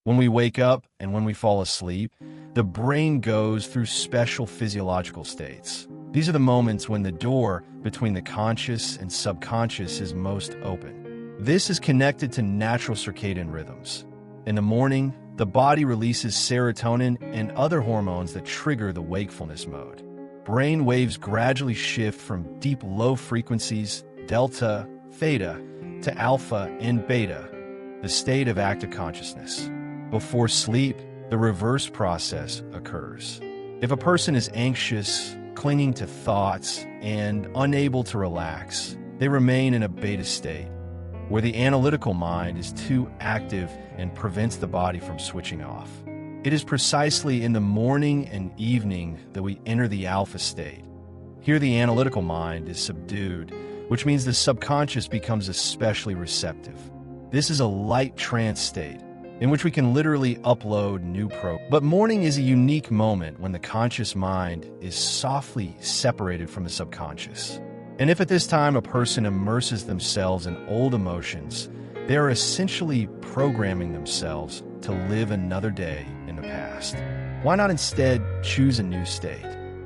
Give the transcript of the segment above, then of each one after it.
When we wake up and when we fall asleep, the brain goes through special physiological states. These are the moments when the door between the conscious and subconscious is most open. This is connected to natural circadian rhythms. In the morning, the body releases serotonin and other hormones that trigger the wakefulness mode. Brain waves gradually shift from deep low frequencies, delta, theta, to alpha and beta, the state of active consciousness. Before sleep, the reverse process occurs. If a person is anxious, clinging to thoughts, and unable to relax, they remain in a beta state, where the analytical mind is too active and prevents the body from switching off. It is precisely in the morning and evening that we enter the alpha state. Here the analytical mind is subdued, which means the subconscious becomes especially receptive. This is a light trance state, in which we can literally upload new programs. But morning is a unique moment when the conscious mind is softly separated from the subconscious. And if at this time a person immerses themselves in old emotions, they are essentially programming themselves to live another day in the past. Why not instead choose a new state?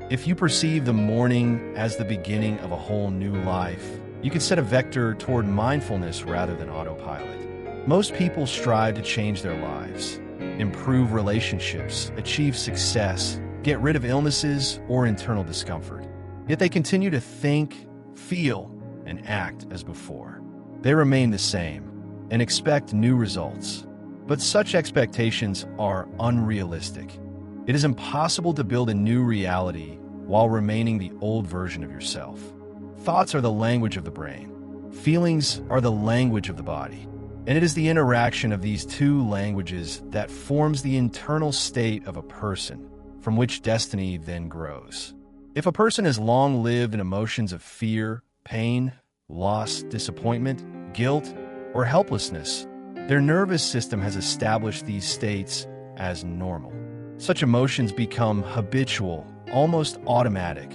If you perceive the morning as the beginning of a whole new life, you can set a vector toward mindfulness rather than autopilot. Most people strive to change their lives, improve relationships, achieve success, get rid of illnesses or internal discomfort. Yet they continue to think, feel, and act as before. They remain the same and expect new results. But such expectations are unrealistic. It is impossible to build a new reality while remaining the old version of yourself. Thoughts are the language of the brain. Feelings are the language of the body. And it is the interaction of these two languages that forms the internal state of a person, from which destiny then grows. If a person has long lived in emotions of fear, pain, loss, disappointment, guilt, or helplessness, their nervous system has established these states as normal. Such emotions become habitual, almost automatic,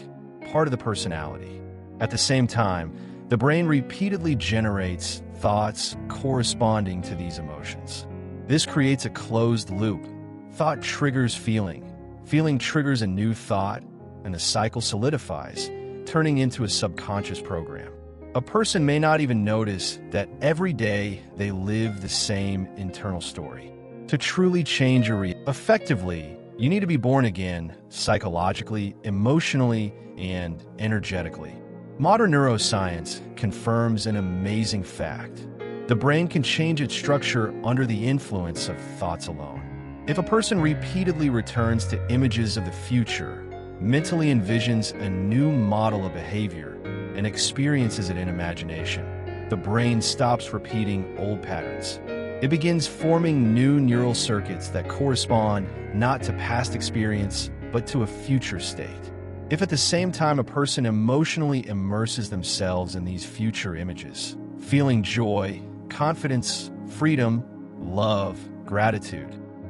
part of the personality. At the same time, the brain repeatedly generates thoughts corresponding to these emotions. This creates a closed loop. Thought triggers feeling. Feeling triggers a new thought, and the cycle solidifies, turning into a subconscious program. A person may not even notice that every day they live the same internal story. To truly change your effectively, you need to be born again psychologically, emotionally, and energetically. Modern neuroscience confirms an amazing fact. The brain can change its structure under the influence of thoughts alone. If a person repeatedly returns to images of the future, mentally envisions a new model of behavior, and experiences it in imagination, the brain stops repeating old patterns. It begins forming new neural circuits that correspond not to past experience, but to a future state. If at the same time a person emotionally immerses themselves in these future images, feeling joy, confidence, freedom, love, gratitude,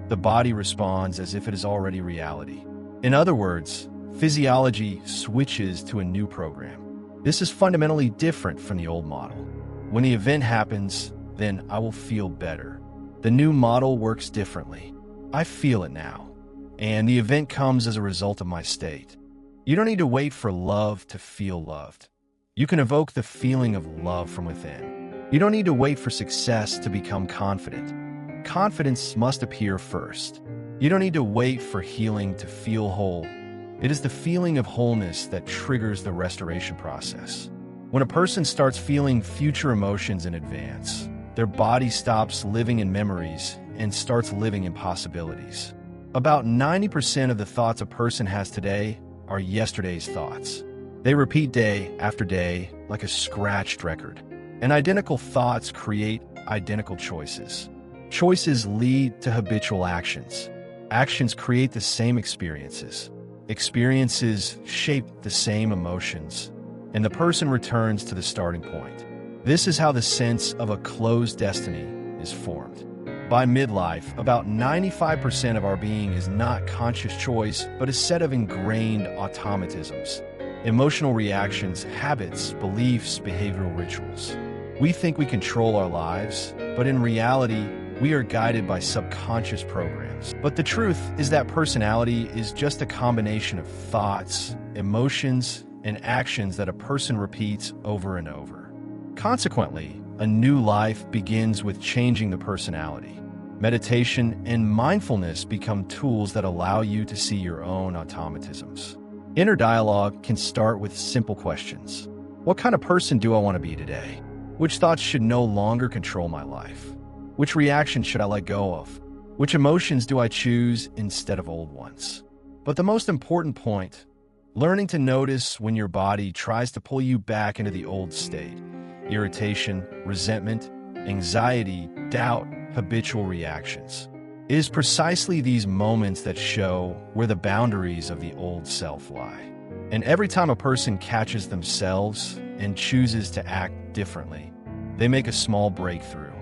the body responds as if it is already reality. In other words, physiology switches to a new program. This is fundamentally different from the old model. When the event happens, then I will feel better. The new model works differently. I feel it now, and the event comes as a result of my state. You don't need to wait for love to feel loved. You can evoke the feeling of love from within. You don't need to wait for success to become confident. Confidence must appear first. You don't need to wait for healing to feel whole. It is the feeling of wholeness that triggers the restoration process. When a person starts feeling future emotions in advance, their body stops living in memories and starts living in possibilities. About 90% of the thoughts a person has today are yesterday's thoughts. They repeat day after day like a scratched record. And identical thoughts create identical choices. Choices lead to habitual actions. Actions create the same experiences. Experiences shape the same emotions. And the person returns to the starting point. This is how the sense of a closed destiny is formed. By midlife, about 95% of our being is not conscious choice, but a set of ingrained automatisms, emotional reactions, habits, beliefs, behavioral rituals. We think we control our lives, but in reality, we are guided by subconscious programs. But the truth is that personality is just a combination of thoughts, emotions, and actions that a person repeats over and over. Consequently, a new life begins with changing the personality. Meditation and mindfulness become tools that allow you to see your own automatisms. Inner dialogue can start with simple questions. What kind of person do I want to be today? Which thoughts should no longer control my life? Which reactions should I let go of? Which emotions do I choose instead of old ones? But the most important point, learning to notice when your body tries to pull you back into the old state. Irritation, resentment, anxiety, doubt, habitual reactions. It is precisely these moments that show where the boundaries of the old self lie. And every time a person catches themselves and chooses to act differently, they make a small breakthrough.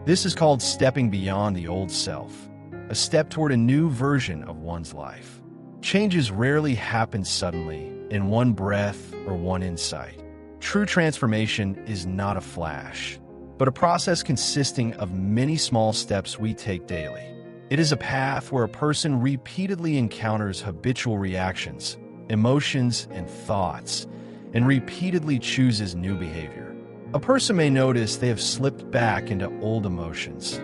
This is called stepping beyond the old self, a step toward a new version of one's life. Changes rarely happen suddenly, in one breath or one insight. True transformation is not a flash, but a process consisting of many small steps we take daily. It is a path where a person repeatedly encounters habitual reactions, emotions, and thoughts, and repeatedly chooses new behavior. A person may notice they have slipped back into old emotions.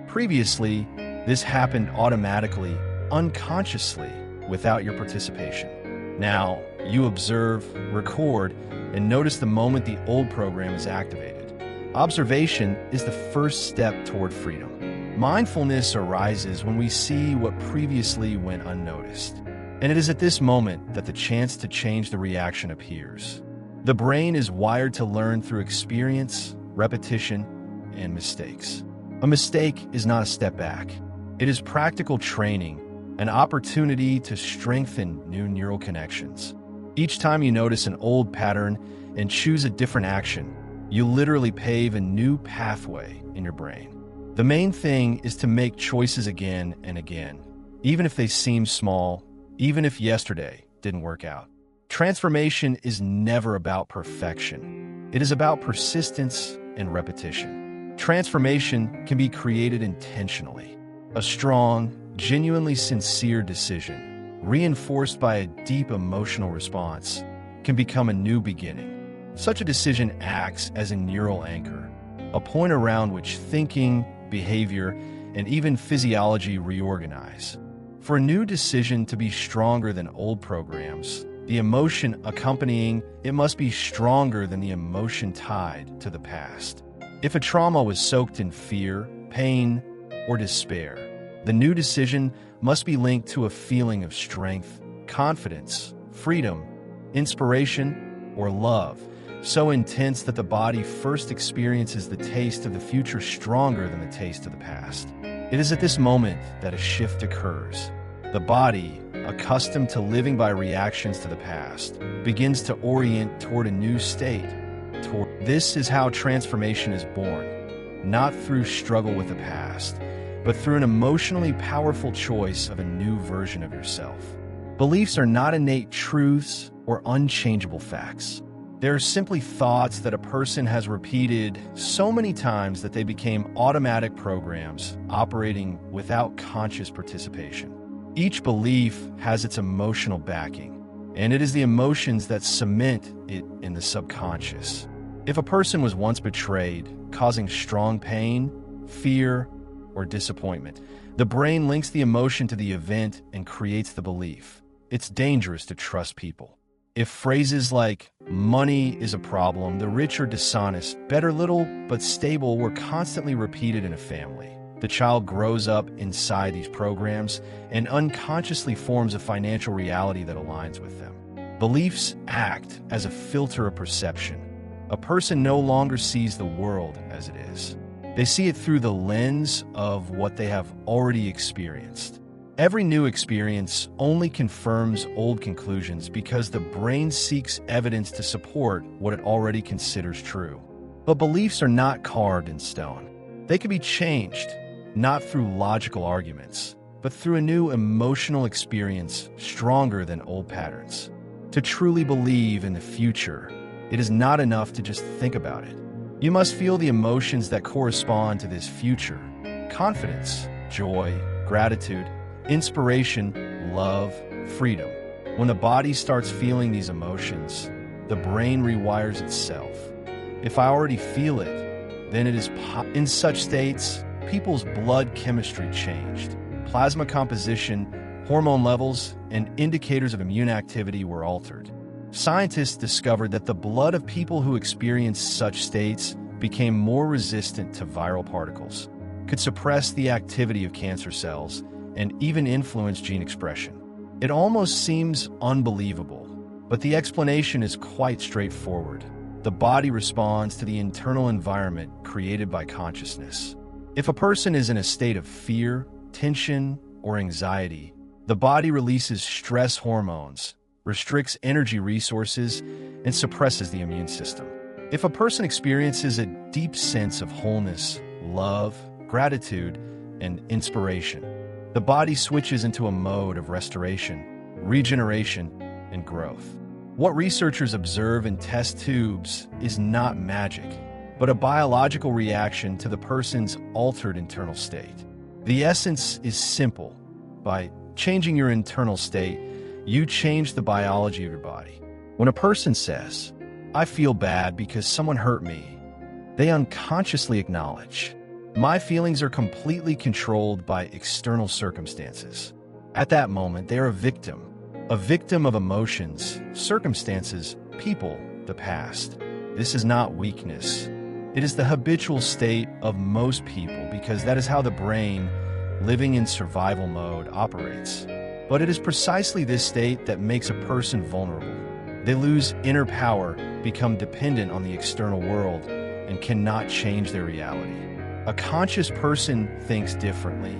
Previously, this happened automatically, unconsciously, without your participation. Now, you observe, record, and notice the moment the old program is activated. Observation is the first step toward freedom. Mindfulness arises when we see what previously went unnoticed. And it is at this moment that the chance to change the reaction appears. The brain is wired to learn through experience, repetition, and mistakes. A mistake is not a step back. It is practical training, an opportunity to strengthen new neural connections. Each time you notice an old pattern and choose a different action, you literally pave a new pathway in your brain. The main thing is to make choices again and again, even if they seem small, even if yesterday didn't work out. Transformation is never about perfection. It is about persistence and repetition. Transformation can be created intentionally. A strong, genuinely sincere decision, reinforced by a deep emotional response, can become a new beginning. Such a decision acts as a neural anchor, a point around which thinking, behavior, and even physiology reorganize. For a new decision to be stronger than old programs, the emotion accompanying it must be stronger than the emotion tied to the past. If a trauma was soaked in fear, pain, or despair, the new decision must be linked to a feeling of strength, confidence, freedom, inspiration, or love, so intense that the body first experiences the taste of the future stronger than the taste of the past. It is at this moment that a shift occurs. The body, accustomed to living by reactions to the past, begins to orient toward a new state. This is how transformation is born, not through struggle with the past, but through an emotionally powerful choice of a new version of yourself. Beliefs are not innate truths or unchangeable facts. They are simply thoughts that a person has repeated so many times that they became automatic programs operating without conscious participation. Each belief has its emotional backing, and it is the emotions that cement it in the subconscious. If a person was once betrayed, causing strong pain, fear, or disappointment, the brain links the emotion to the event and creates the belief. It's dangerous to trust people. If phrases like, money is a problem, the rich are dishonest, better little but stable were constantly repeated in a family, the child grows up inside these programs and unconsciously forms a financial reality that aligns with them. Beliefs act as a filter of perception. A person no longer sees the world as it is. They see it through the lens of what they have already experienced. Every new experience only confirms old conclusions because the brain seeks evidence to support what it already considers true. But beliefs are not carved in stone. They can be changed, not through logical arguments, but through a new emotional experience stronger than old patterns. To truly believe in the future, it is not enough to just think about it. You must feel the emotions that correspond to this future. confidence, joy, gratitude, inspiration, love, freedom. When the body starts feeling these emotions, the brain rewires itself. If I already feel it, then it is in such states, people's blood chemistry changed. Plasma composition, hormone levels, and indicators of immune activity were altered. Scientists discovered that the blood of people who experienced such states became more resistant to viral particles, could suppress the activity of cancer cells, and even influence gene expression. It almost seems unbelievable, but the explanation is quite straightforward. The body responds to the internal environment created by consciousness. If a person is in a state of fear, tension, or anxiety, the body releases stress hormones, restricts energy resources, and suppresses the immune system. If a person experiences a deep sense of wholeness, love, gratitude, and inspiration, the body switches into a mode of restoration, regeneration, and growth. What researchers observe in test tubes is not magic, but a biological reaction to the person's altered internal state. The essence is simple. By changing your internal state, you change the biology of your body. When a person says, "I feel bad because someone hurt me," they unconsciously acknowledge, "My feelings are completely controlled by external circumstances." At that moment, they are a victim of emotions, circumstances, people, the past. This is not weakness. It is the habitual state of most people because that is how the brain, living in survival mode, operates. But it is precisely this state that makes a person vulnerable. They lose inner power, become dependent on the external world, and cannot change their reality. A conscious person thinks differently.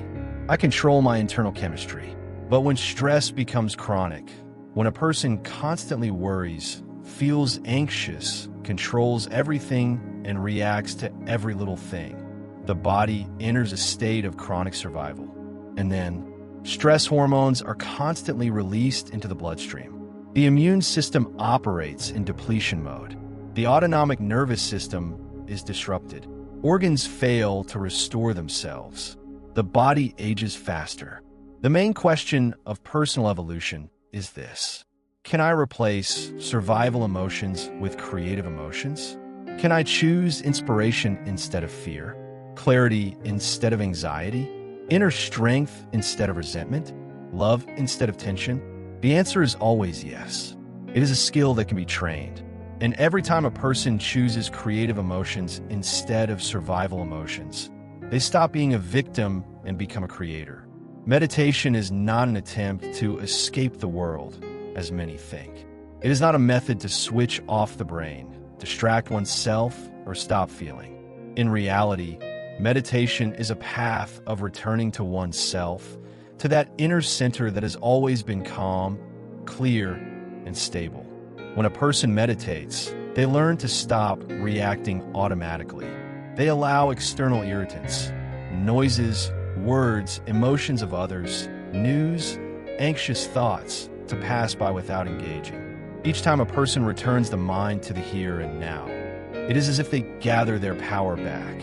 I control my internal chemistry. But when stress becomes chronic, when a person constantly worries, feels anxious, controls everything, and reacts to every little thing, the body enters a state of chronic survival. And then, stress hormones are constantly released into the bloodstream. The immune system operates in depletion mode. The autonomic nervous system is disrupted. Organs fail to restore themselves. The body ages faster. The main question of personal evolution is this: can I replace survival emotions with creative emotions? Can I choose inspiration instead of fear, clarity instead of anxiety, inner strength instead of resentment, love instead of tension? The answer is always yes. It is a skill that can be trained. And every time a person chooses creative emotions instead of survival emotions, they stop being a victim and become a creator. Meditation is not an attempt to escape the world, as many think. It is not a method to switch off the brain, distract oneself, or stop feeling. In reality, meditation is a path of returning to oneself, to that inner center that has always been calm, clear, and stable. When a person meditates, they learn to stop reacting automatically. They allow external irritants, noises, words, emotions of others, news, anxious thoughts to pass by without engaging. Each time a person returns the mind to the here and now, it is as if they gather their power back.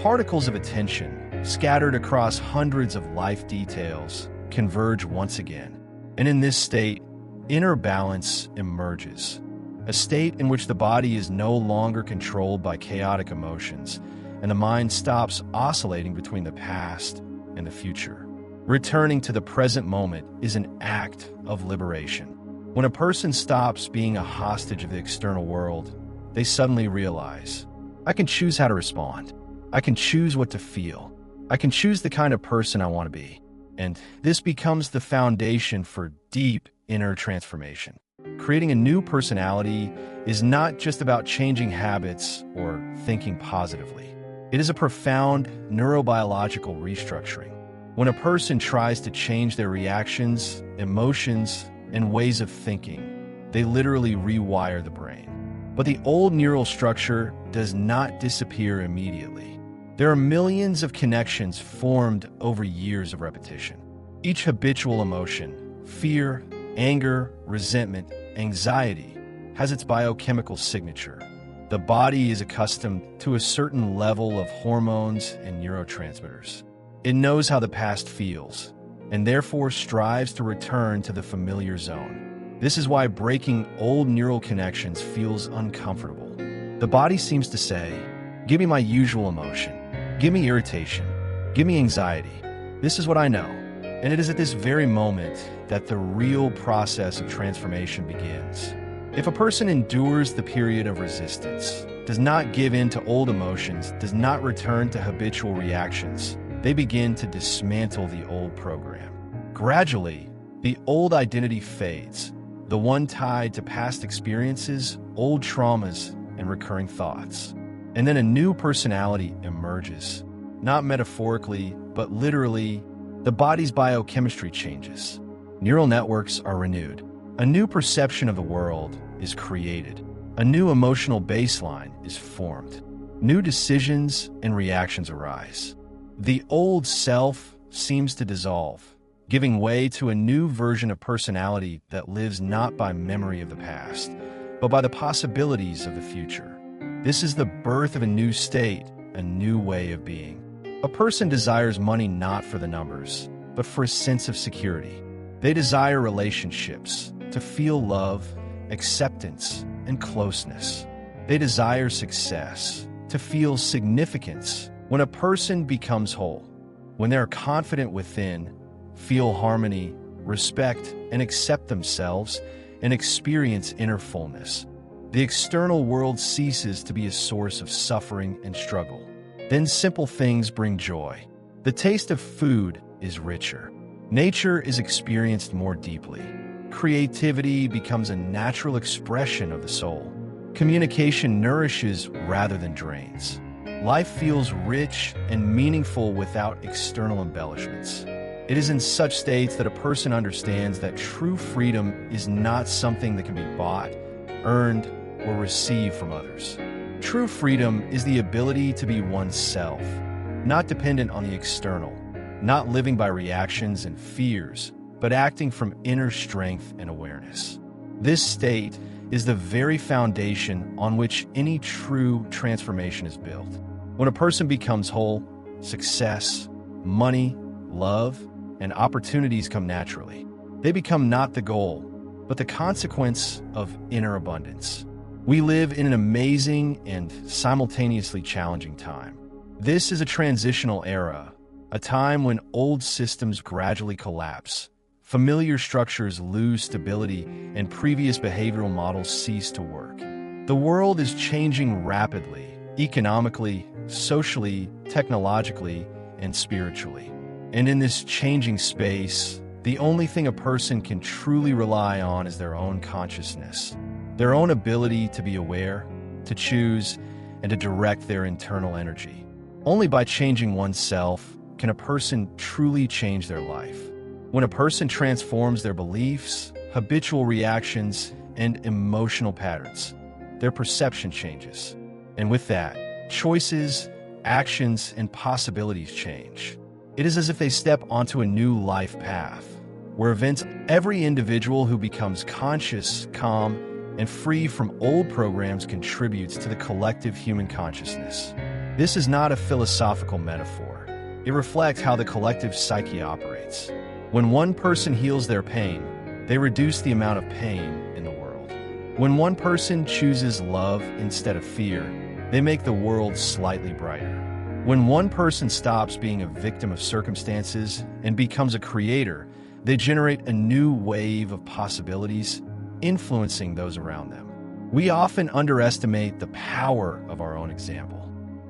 Particles of attention, scattered across hundreds of life details, converge once again. And in this state, inner balance emerges, a state in which the body is no longer controlled by chaotic emotions, and the mind stops oscillating between the past and the future. Returning to the present moment is an act of liberation. When a person stops being a hostage of the external world, they suddenly realize, I can choose how to respond. I can choose what to feel. I can choose the kind of person I want to be. And this becomes the foundation for deep inner transformation. Creating a new personality is not just about changing habits or thinking positively. It is a profound neurobiological restructuring. When a person tries to change their reactions, emotions, and ways of thinking, they literally rewire the brain. But the old neural structure does not disappear immediately. There are millions of connections formed over years of repetition. Each habitual emotion, fear, anger, resentment, anxiety, has its biochemical signature. The body is accustomed to a certain level of hormones and neurotransmitters. It knows how the past feels, and therefore strives to return to the familiar zone. This is why breaking old neural connections feels uncomfortable. The body seems to say, "Give me my usual emotion. Give me irritation. Give me anxiety. This is what I know." And it is at this very moment that the real process of transformation begins. If a person endures the period of resistance, does not give in to old emotions, does not return to habitual reactions, they begin to dismantle the old program. Gradually, the old identity fades, the one tied to past experiences, old traumas, and recurring thoughts. And then a new personality emerges, not metaphorically, but literally. The body's biochemistry changes. Neural networks are renewed. A new perception of the world is created. A new emotional baseline is formed. New decisions and reactions arise. The old self seems to dissolve, giving way to a new version of personality that lives not by memory of the past, but by the possibilities of the future. This is the birth of a new state, a new way of being. A person desires money not for the numbers, but for a sense of security. They desire relationships, to feel love, acceptance, and closeness. They desire success, to feel significance. When a person becomes whole, when they are confident within, feel harmony, respect, and accept themselves, and experience inner fullness, the external world ceases to be a source of suffering and struggle. Then simple things bring joy. The taste of food is richer. Nature is experienced more deeply. Creativity becomes a natural expression of the soul. Communication nourishes rather than drains. Life feels rich and meaningful without external embellishments. It is in such states that a person understands that true freedom is not something that can be bought, earned, or received from others. True freedom is the ability to be oneself, not dependent on the external, not living by reactions and fears, but acting from inner strength and awareness. This state is the very foundation on which any true transformation is built. When a person becomes whole, success, money, love, and opportunities come naturally. They become not the goal, but the consequence of inner abundance. We live in an amazing and simultaneously challenging time. This is a transitional era, a time when old systems gradually collapse, familiar structures lose stability, and previous behavioral models cease to work. The world is changing rapidly, economically, socially, technologically, and spiritually. And in this changing space, the only thing a person can truly rely on is their own consciousness. Their own ability to be aware, to choose, and to direct their internal energy. Only by changing oneself can a person truly change their life. When a person transforms their beliefs, habitual reactions, and emotional patterns, their perception changes. And with that, choices, actions, and possibilities change. It is as if they step onto a new life path, where every individual who becomes conscious, calm, and free from old programs contributes to the collective human consciousness. This is not a philosophical metaphor. It reflects how the collective psyche operates. When one person heals their pain, they reduce the amount of pain in the world. When one person chooses love instead of fear, they make the world slightly brighter. When one person stops being a victim of circumstances and becomes a creator, they generate a new wave of possibilities, influencing those around them. We often underestimate the power of our own example.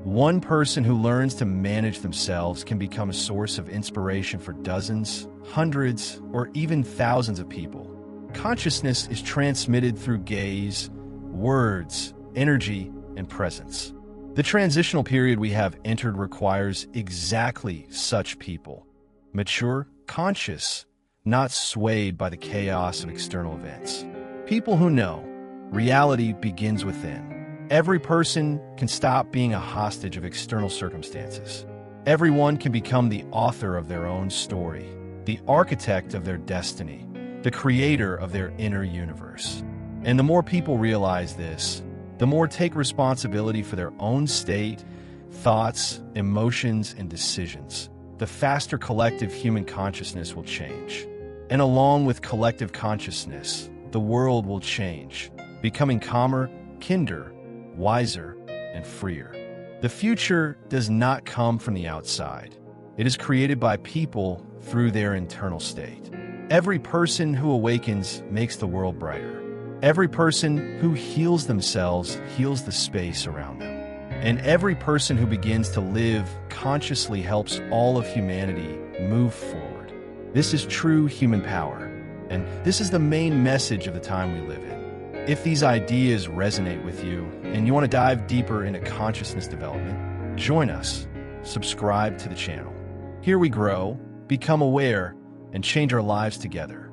One person who learns to manage themselves can become a source of inspiration for dozens, hundreds, or even thousands of people. Consciousness is transmitted through gaze, words, energy, and presence. The transitional period we have entered requires exactly such people. Mature, conscious, not swayed by the chaos of external events. People who know reality begins within. Every person can stop being a hostage of external circumstances. Everyone can become the author of their own story, the architect of their destiny, the creator of their inner universe. And the more people realize this, the more take responsibility for their own state, thoughts, emotions, and decisions. the faster collective human consciousness will change. And along with collective consciousness, the world will change, becoming calmer, kinder, wiser, and freer. The future does not come from the outside. It is created by people through their internal state. Every person who awakens makes the world brighter. Every person who heals themselves heals the space around them. And every person who begins to live consciously helps all of humanity move forward. This is true human power, and this is the main message of the time we live in. If these ideas resonate with you and you want to dive deeper into consciousness development, join us. Subscribe to the channel. Here we grow, become aware, and change our lives together.